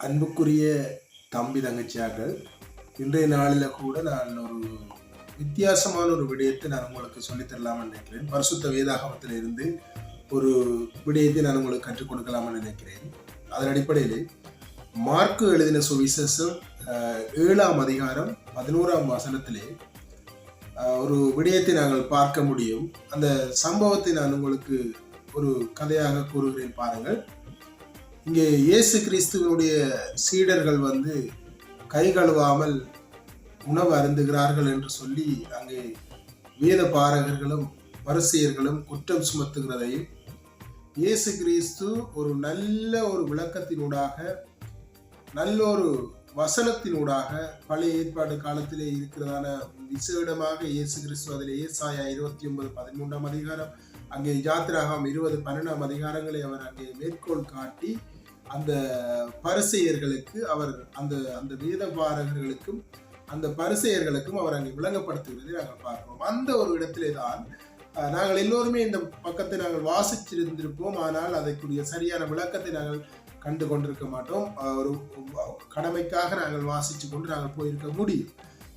அன்புக்குரிய தம்பி தங்கச்சியார்கள், இன்றைய நாளில் கூட நான் ஒரு வித்தியாசமான ஒரு விடயத்தை நான் உங்களுக்கு சொல்லித்தரலாம்னு நினைக்கிறேன். பரிசுத்த வேதாகமத்தில் இருந்து ஒரு விடயத்தை நான் உங்களுக்கு கற்றுக் கொடுக்கலாம்னு நினைக்கிறேன். அதன் அடிப்படையில் மார்க்கு எழுதின சுவிசேஷம் 7ஆம் அதிகாரம் 11ஆம் வசனத்திலே ஒரு விடயத்தை நாங்கள் பார்க்க முடியும். அந்த சம்பவத்தை நான் உங்களுக்கு ஒரு கதையாக கூறுகிறேன், பாருங்கள். இங்கே இயேசு கிறிஸ்துவனுடைய சீடர்கள் கை கழுவாமல் உணவு அருந்துகிறார்கள் என்று சொல்லி அங்கே வேத பாரகர்களும் பரிசேயர்களும் குற்றம் சுமத்துகிறதையும், இயேசு கிறிஸ்து ஒரு நல்ல ஒரு விளக்கத்தினூடாக, நல்ல ஒரு வசனத்தினூடாக, பழைய ஏற்பாடு காலத்திலே இருக்கிறதான விசேடமாக இயேசு கிறிஸ்து அதில் ஏசாயா 29:13 அதிகாரம், அங்கே யாத்திராகம் 20:12 அதிகாரங்களை அவர் அங்கே மேற்கோள் காட்டி அந்த பரிசேயர்களுக்கு அவர் அந்த வேத பாரகர்களுக்கும் அந்த பரிசேயர்களுக்கும் அவர் அங்கே விளங்கப்படுத்துகிறதை நாங்கள் பார்க்கிறோம். அந்த ஒரு இடத்திலே தான் நாங்கள் எல்லோருமே இந்த பக்கத்தை நாங்கள் வாசிச்சிருந்திருப்போம். ஆனால் அதற்குரிய சரியான விளக்கத்தை நாங்கள் கண்டு கொண்டிருக்க மாட்டோம். ஒரு கடமைக்காக நாங்கள் வாசித்து கொண்டு நாங்கள் போயிருக்க முடியும்.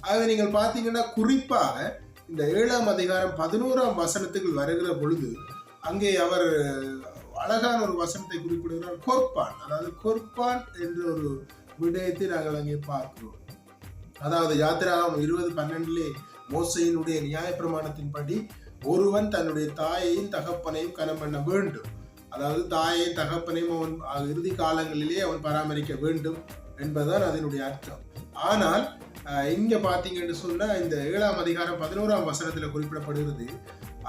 ஆகவே நீங்கள் பார்த்தீங்கன்னா, குறிப்பாக இந்த 7ஆம் அதிகாரம் 11ஆம் வசனத்துக்கு வருகிற பொழுது அங்கே அவர் அழகான ஒரு வசனத்தை குறிப்பிடுகிறார். கொர்பான், அதாவது கொர்பான் என்ற ஒரு விடயத்தை நாங்கள் அங்கே பார்க்கிறோம். அதாவது யாத்திராகம் 20:12 மோசையினுடைய நியாயப்பிரமாணத்தின்படி ஒருவன் தன்னுடைய தாயையும் தகப்பனையும் கனம் பண்ண வேண்டும். அதாவது தாயையும் தகப்பனையும் அவன் இறுதி காலங்களிலே அவன் பராமரிக்க வேண்டும் என்பதுதான் அதனுடைய அர்த்தம். ஆனால் இங்க பாத்தீங்கன்னு சொன்னா, இந்த 7ஆம் அதிகாரம் 11ஆம் வசனத்துல குறிப்பிடப்படுகிறது.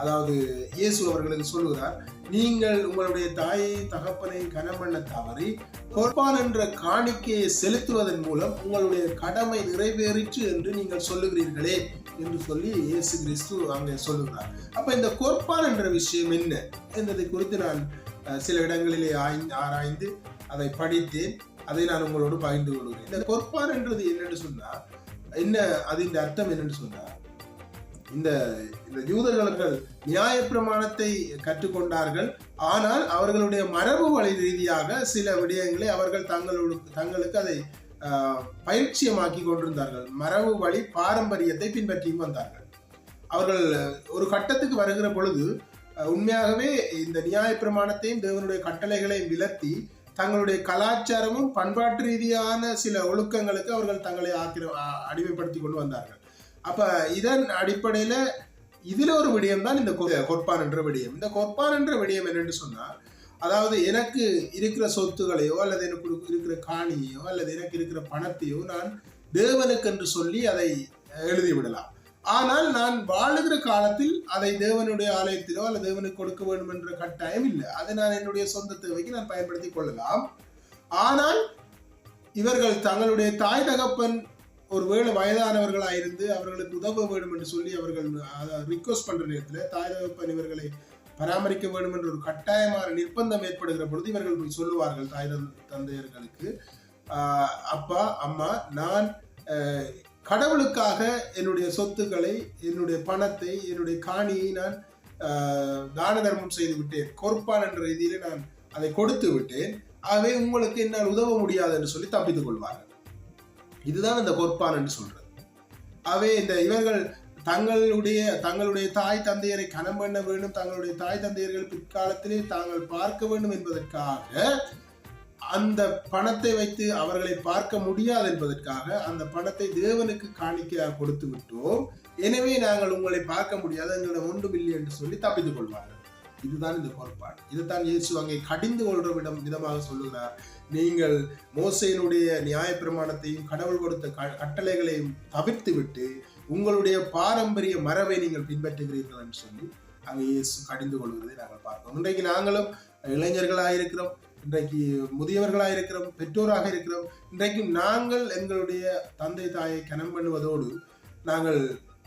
அதாவது இயேசு அவர்களுக்கு சொல்லுகிறார், நீங்கள் உங்களுடைய தாயை தகப்பனை கனம் பண்ண தவறி கொர்பான் என்ற காணிக்கையை செலுத்துவதன் மூலம் உங்களுடைய கடமை நிறைவேறிற்று என்று நீங்கள் சொல்லுகிறீர்களே என்று சொல்லி இயேசு கிறிஸ்து அங்கே சொல்லுகிறார். அப்ப இந்த கொர்பான் என்ற விஷயம் என்ன என்பதை குறித்து நான் சில இடங்களிலே ஆராய்ந்து அதை படித்தேன். அதை நான் உங்களோடு பகிர்ந்து கொள்கிறேன். இந்த கொர்பான் என்றது என்னன்னு சொன்னா, என்ன அதன் அர்த்தம் என்னன்னு சொன்னா, இந்த யூதர்கள் நியாயப்பிரமாணத்தை கற்றுக்கொண்டார்கள். ஆனால் அவர்களுடைய மரபு வழி ரீதியாக சில விடயங்களை அவர்கள் தங்களுக்கு அதை பயிற்சியமாக்கி கொண்டிருந்தார்கள். மரபு வழி பாரம்பரியத்தை பின்பற்றியும் வந்தார்கள். அவர்கள் ஒரு கட்டத்துக்கு வருகிற பொழுது உண்மையாகவே இந்த நியாயப்பிரமாணத்தையும் தேவனுடைய கட்டளைகளையும் விலத்தி தங்களுடைய கலாச்சாரமும் பண்பாட்டு ரீதியான சில ஒழுக்கங்களுக்கு அவர்கள் தங்களை அடிமைப்படுத்தி கொண்டு வந்தார்கள். அப்ப இதன் அடிப்படையில இதுல ஒரு விடயம் தான் இந்த கொர்பான் என்ற விடயம். இந்த கொர்பான் என்ற விடயம் என்னன்னு சொன்னா, அதாவது எனக்கு இருக்கிற சொத்துகளையோ அல்லது எனக்கு இருக்கிற காணியோ அல்லது எனக்கு இருக்கிற பணத்தையோ நான் தேவனுக்கு என்று சொல்லி அதை எழுதி விடலாம். ஆனால் நான் வாழுகிற காலத்தில் அதை தேவனுடைய ஆலயத்திலோ அல்லது தேவனுக்கு கொடுக்க வேண்டும் என்ற கட்டாயம் இல்லை. அதை நான் என்னுடைய சொந்த தேவைக்கு நான் பயன்படுத்தி கொள்ளலாம். ஆனால் இவர்கள் தங்களுடைய தாய் தகப்பன் ஒருவேளை வயதானவர்களாக இருந்து அவர்களுக்கு உதவ வேண்டும் என்று சொல்லி அவர்கள் ரிக்வெஸ்ட் பண்ற நேரத்தில் தாய் தகப்பன் இவர்களை பராமரிக்க வேண்டும் என்ற ஒரு கட்டாயமான நிர்பந்தம் ஏற்படுகிற பொழுது இவர்கள் போய் சொல்லுவார்கள் தாய் தந்தையர்களுக்கு, அப்பா அம்மா, நான் கடவுளுக்காக என்னுடைய சொத்துக்களை, என்னுடைய பணத்தை, என்னுடைய காணியை நான் தான தர்மம் செய்து விட்டேன், கொர்பான் என்ற ரீதியில நான் அதை கொடுத்து விட்டேன், ஆகவே உங்களுக்கு என்னால் உதவ முடியாது என்று சொல்லி தப்பித்துக் கொள்வார்கள். இதுதான் இந்த கொர்பான் என்று சொல்றது. ஆகவே இவர்கள் தங்களுடைய தாய் தந்தையரை கனம் பண்ண வேண்டும், தங்களுடைய தாய் தந்தையர்கள் பிற்காலத்திலே தாங்கள் பார்க்க வேண்டும் என்பதற்காக அந்த பணத்தை வைத்து அவர்களை பார்க்க முடியாது என்பதற்காக அந்த பணத்தை தேவனுக்கு காணிக்கையாக கொடுத்து விட்டோம், எனவே நாங்கள் உங்களை பார்க்க முடியாது, எங்களிடம் ஒன்றும் இல்லை என்று சொல்லி தப்பித்துக் கொள்வார்கள். இதுதான் இந்த கொர்பான். இதுதான் இயேசு அங்கே கடிந்து கொள்ற விதமாக சொல்லுகிறார். நீங்கள் மோசேயினுடைய நியாயப்பிரமாணத்தையும் கடவுள் கொடுத்த கட்டளைகளையும் தவிர்த்து விட்டு உங்களுடைய பாரம்பரிய மரபை நீங்கள் பின்பற்றுகிறீர்கள் என்று சொல்லி அங்கே இயேசு கடிந்து கொள்கிறதை நாங்கள் பார்க்கிறோம். இன்றைக்கு நாங்களும் இளைஞர்களாக இருக்கிறோம், இன்றைக்கு முதியவர்களாக இருக்கிறோம், பெற்றோராக இருக்கிறோம். இன்றைக்கு நாங்கள் எங்களுடைய தந்தை தாயை கனம் பண்ணுவதோடு, நாங்கள்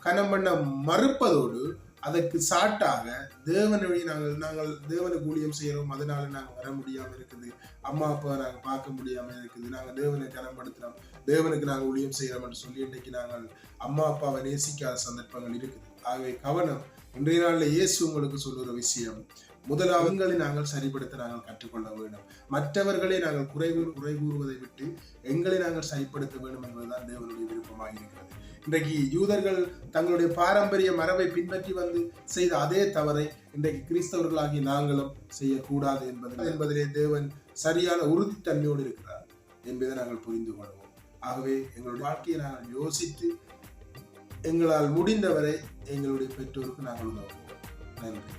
கனம் பண்ண மறுப்பதோடு, அதற்கு சாட்டாக தேவனை நாங்கள் தேவனுக்கு ஊழியம் செய்யறோம், அதனால நாங்கள் வர முடியாம இருக்குது, அம்மா அப்பா நாங்கள் பார்க்க முடியாம இருக்குது, நாங்கள் தேவனை கனப்படுத்துறோம், தேவனுக்கு நாங்கள் ஊழியம் செய்யறோம் என்று சொல்லி இன்றைக்கு நாங்கள் அம்மா அப்பாவை நேசிக்காத சந்தர்ப்பங்கள் இருக்குது. ஆகவே கவனம். இன்றைய நாளில் இயேசு உங்களுக்கு சொல்லுற விஷயம், முதலாவது எங்களை நாங்கள் சரிப்படுத்த நாங்கள் கற்றுக்கொள்ள வேண்டும். மற்றவர்களை நாங்கள் குறை கூறுவதை விட்டு எங்களை நாங்கள் சரிப்படுத்த வேண்டும் என்பதுதான் தேவனுடைய விருப்பமாக இருக்கிறது. இன்றைக்கு யூதர்கள் தங்களுடைய பாரம்பரிய மரபை பின்பற்றி வந்து செய்த அதே தவறை இன்றைக்கு கிறிஸ்தவர்களாகி நாங்களும் செய்யக்கூடாது என்பதிலே தேவன் சரியான உறுதித்தன்மையோடு இருக்கிறார் என்பதை நாங்கள் புரிந்து கொள்வோம். ஆகவே எங்களுடைய வாழ்க்கையை நாங்கள் யோசித்து எங்களால் முடிந்தவரை எங்களுடைய பெற்றோருக்கு நாங்கள் உதவுவோம். நன்றி.